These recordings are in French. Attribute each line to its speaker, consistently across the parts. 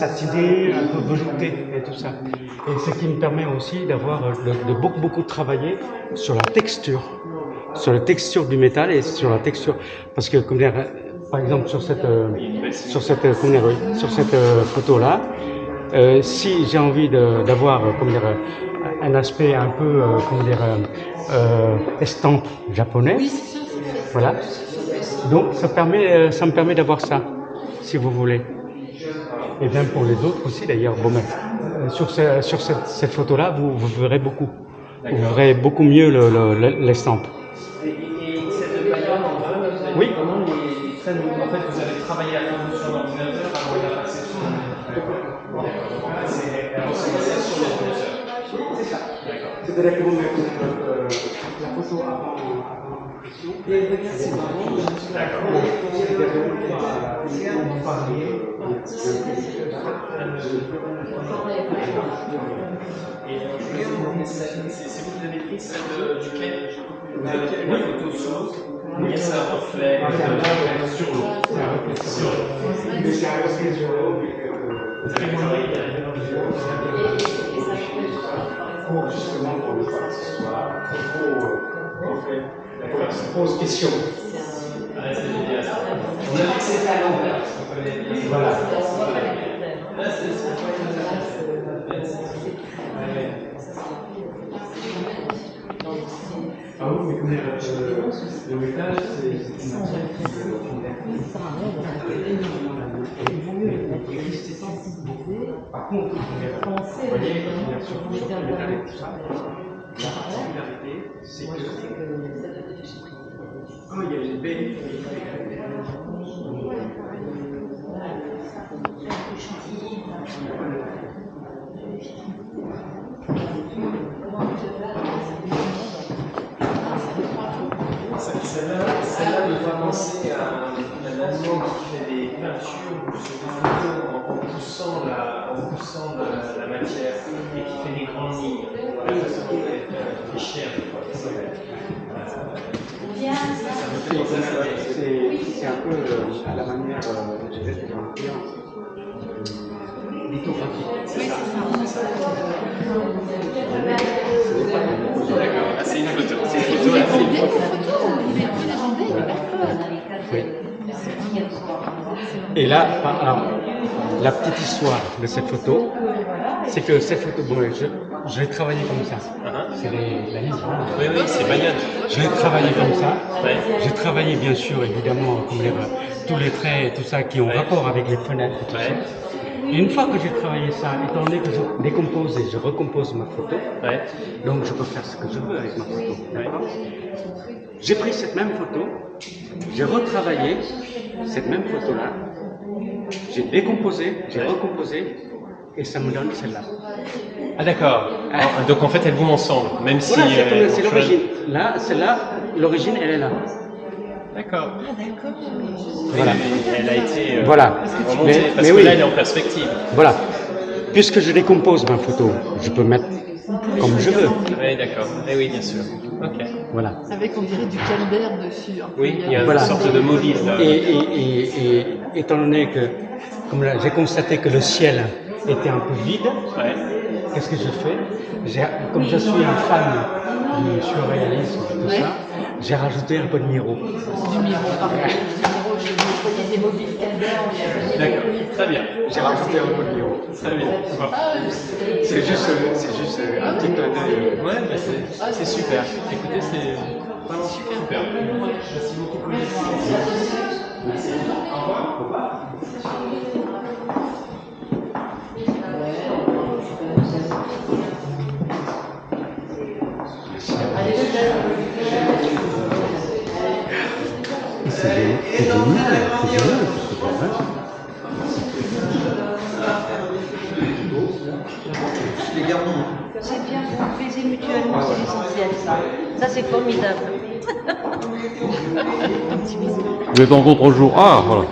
Speaker 1: satiné, un peu velouté et tout ça. Et ce qui me permet aussi d'avoir de beaucoup travailler sur la texture du métal et sur la texture, parce que comme dire, par exemple sur cette photo là, si j'ai envie d'avoir un aspect un peu estampe japonais, voilà. Donc ça me permet d'avoir ça, si vous voulez. Et bien pour les autres aussi d'ailleurs. Bon, sur cette photo-là, vous verrez beaucoup. Vous verrez beaucoup mieux l'estampe.
Speaker 2: Et celle de Bayonne, oui. Comment les traits, en fait, vous avez travaillé à fond sur l'ordinateur avant de la passer sur le. Alors, c'est ça sur l'ordinateur. C'est ça. D'accord.
Speaker 1: C'est-à-dire que vous mettez la photo avant l'impression.
Speaker 2: Et regarde, c'est marrant. D'accord. C'est vous qui avez pris celle du quai. Vous avez pris la photo sous. Il y a ça un reflet
Speaker 1: sur l'eau.
Speaker 2: sur l'eau.
Speaker 1: Mais c'est un reflet sur l'eau. Pour justement pour ne pas que ce soit trop pose question.
Speaker 2: Ah, c'est génial. On a vu que c'était à l'envers.
Speaker 1: Voilà. Ah oui, mais comment le métal, c'est une matière Par contre, vous voyez, sur le métal et tout ça, la particularité, c'est que quand il y a une baie
Speaker 2: Celle-là me fait penser à un Allemand qui fait des peintures sur des photos en poussant la matière et qui fait des grandes lignes. Ça fait cher, je crois.
Speaker 1: C'est un peu à la manière lithographique.
Speaker 2: C'est ça. D'accord. Ah, c'est une photo. C'est une photo.
Speaker 3: Il est légendé, il est d'accord.
Speaker 1: Oui. Et là, alors, la petite histoire de cette photo, c'est que cette photo, bon, je l'ai travaillée comme ça. C'est la liste.
Speaker 2: Oui, c'est Bayonne.
Speaker 1: Je l'ai travaillé comme ça.
Speaker 2: Ouais.
Speaker 1: J'ai travaillé bien sûr, évidemment, comme tous les traits et tout ça qui ont rapport avec les fenêtres et tout ça. Et une fois que j'ai travaillé ça, étant donné que je décompose et je recompose ma photo, donc je peux faire ce que je veux avec ma photo. D'accord ? J'ai pris cette même photo, j'ai retravaillé cette même photo-là, j'ai décomposé, j'ai recomposé, et ça me donne celle-là.
Speaker 2: Ah d'accord. Donc en fait elles vont ensemble, même si.
Speaker 1: Voilà, c'est l'origine. Là, celle-là, l'origine, elle est là.
Speaker 2: D'accord.
Speaker 3: Ah d'accord.
Speaker 1: Voilà.
Speaker 2: Elle a été
Speaker 1: voilà.
Speaker 2: remontée, parce que
Speaker 1: oui.
Speaker 2: là elle est en perspective.
Speaker 1: Voilà. Puisque je décompose ma photo, je peux mettre comme je veux.
Speaker 2: Oui, d'accord. Eh oui, bien sûr. Ok.
Speaker 1: Voilà.
Speaker 3: Avec, on dirait, du calvaire dessus.
Speaker 2: Oui, il y a une sorte de mobile.
Speaker 1: Et étant donné que, comme là, j'ai constaté que le ciel était un peu vide, qu'est-ce que je fais ? Comme je suis un fan du surréalisme et tout ça, j'ai rajouté un peu de miro.
Speaker 3: Du miro, pareil. Je voyais des mobiles calvaire.
Speaker 2: D'accord, très bien.
Speaker 1: J'ai rajouté un peu de miro.
Speaker 2: Très bien. Bon.
Speaker 1: C'est juste un petit clin d'œil.
Speaker 2: Ouais, bah c'est super. Écoutez, c'est vraiment super. Merci beaucoup pour
Speaker 1: Merci. Au revoir. C'est génial,
Speaker 4: C'est bien, vous plaisez mutuellement, c'est l'essentiel ça. Ça c'est formidable.
Speaker 5: Vous êtes en contre-jour. Ah, voilà.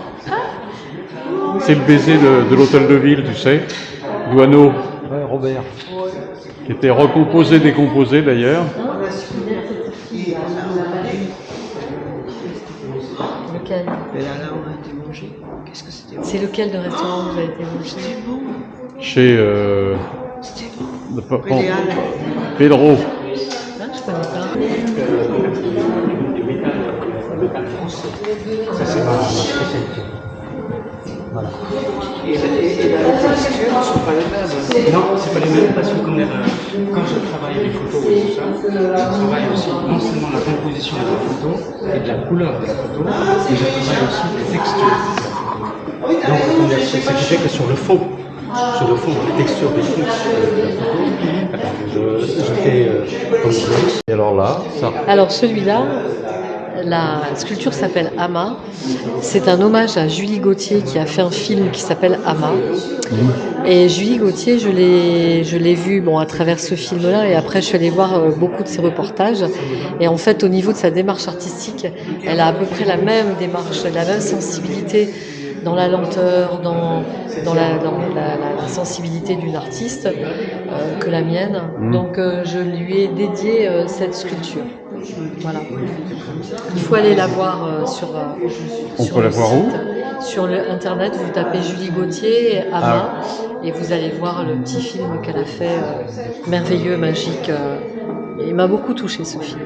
Speaker 5: C'est le baiser de l'hôtel de ville, tu sais, Douaneau.
Speaker 1: Ouais, Robert.
Speaker 5: Qui était recomposé, décomposé d'ailleurs.
Speaker 4: Lequel ?
Speaker 6: Mais là, on a été mangé. Qu'est-ce que c'était ?
Speaker 3: C'est lequel de restaurant vous avez été manger?
Speaker 5: Chez Pedro.
Speaker 3: Ah, je connais pas.
Speaker 1: Le métal français. Ça, c'est ma spécialité. Voilà.
Speaker 2: Et la texture ne sont pas les mêmes.
Speaker 1: Non, c'est pas les mêmes parce que quand je travaille les photos et tout ça, je travaille aussi non seulement la composition de la photo et de la couleur de la photo, mais je travaille aussi les textures de la photo. Donc, ce qui fait que sur le fond, les textures des fonds de la photo, je fais comme ça.
Speaker 5: Et alors là, ça.
Speaker 3: Alors celui-là, la sculpture s'appelle Ama. C'est un hommage à Julie Gauthier qui a fait un film qui s'appelle Ama. Et Julie Gauthier, je l'ai vue à travers ce film-là, et après je suis allée voir beaucoup de ses reportages. Et en fait, au niveau de sa démarche artistique, elle a à peu près la même démarche, la même sensibilité dans la lenteur, dans la sensibilité d'une artiste que la mienne. Donc je lui ai dédié cette sculpture. Voilà. Il faut aller la voir sur
Speaker 5: On
Speaker 3: sur
Speaker 5: peut la
Speaker 3: le
Speaker 5: voir
Speaker 3: site.
Speaker 5: où?
Speaker 3: Sur le internet, vous tapez Julie Gauthier, Ama, et vous allez voir le petit film qu'elle a fait, merveilleux, magique. Il m'a beaucoup touché ce film.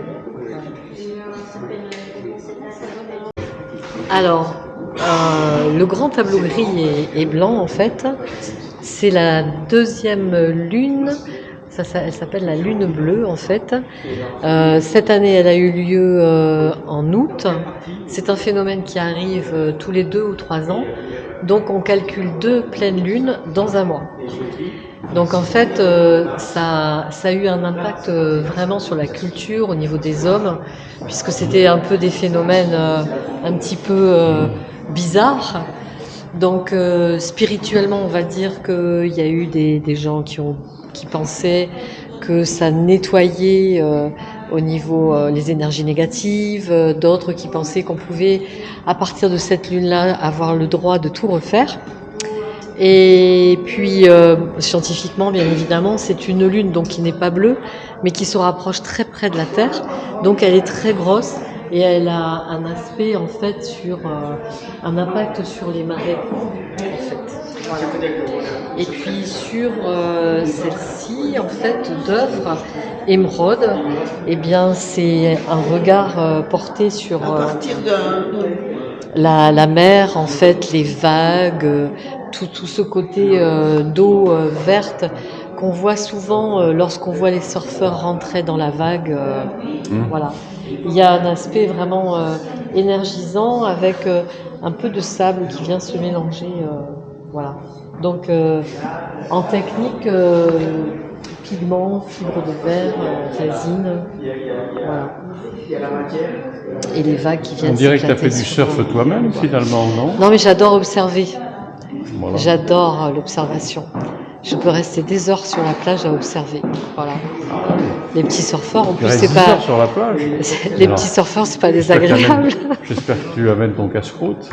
Speaker 3: Alors, le grand tableau gris et blanc, en fait, c'est la deuxième lune. Elle s'appelle la lune bleue, en fait. Cette année, elle a eu lieu en août. C'est un phénomène qui arrive tous les 2 ou 3 ans. Donc, on calcule 2 pleines lunes dans un mois. Donc, en fait, ça a eu un impact vraiment sur la culture au niveau des hommes, puisque c'était un peu des phénomènes un petit peu bizarres. Donc, spirituellement, on va dire qu'il y a eu des gens qui pensaient que ça nettoyait au niveau les énergies négatives, d'autres qui pensaient qu'on pouvait, à partir de cette lune-là, avoir le droit de tout refaire. Et puis, scientifiquement, bien évidemment, c'est une lune donc qui n'est pas bleue, mais qui se rapproche très près de la Terre. Donc, elle est très grosse et elle a un aspect, en fait, un impact sur les marées, en fait. Voilà. Et puis sur celle-ci, en fait, d'œuvre, Émeraude, eh bien, c'est un regard porté sur la mer, en fait, les vagues, tout ce côté d'eau verte qu'on voit souvent lorsqu'on voit les surfeurs rentrer dans la vague. Voilà. Il y a un aspect vraiment énergisant avec un peu de sable qui vient se mélanger. Voilà. Donc, en technique, pigments, fibres de verre, résine, voilà. Et les vagues qui viennent
Speaker 5: On dirait que tu as
Speaker 3: s'éclater
Speaker 5: fait du
Speaker 3: sur
Speaker 5: surf toi-même, finalement, non?
Speaker 3: Non, mais j'adore observer.
Speaker 5: Voilà.
Speaker 3: J'adore l'observation. Je peux rester des heures sur la plage à observer. Voilà. Les petits surfeurs, en
Speaker 5: Tu
Speaker 3: plus,
Speaker 5: restes
Speaker 3: c'est
Speaker 5: 10
Speaker 3: pas.
Speaker 5: heures sur la plage?
Speaker 3: Les
Speaker 5: Alors,
Speaker 3: petits surfeurs, c'est pas
Speaker 5: j'espère que
Speaker 3: désagréable.
Speaker 5: J'espère que tu amènes ton casse-croûte.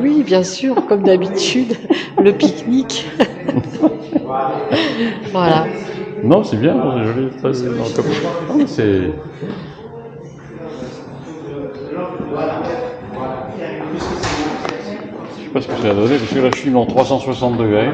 Speaker 3: Oui, bien sûr, comme d'habitude, le pique-nique. Voilà.
Speaker 5: Non, c'est bien, c'est joli. Non, c'est... Je sais pas ce que ça a donné, parce que là je suis en 360 degrés.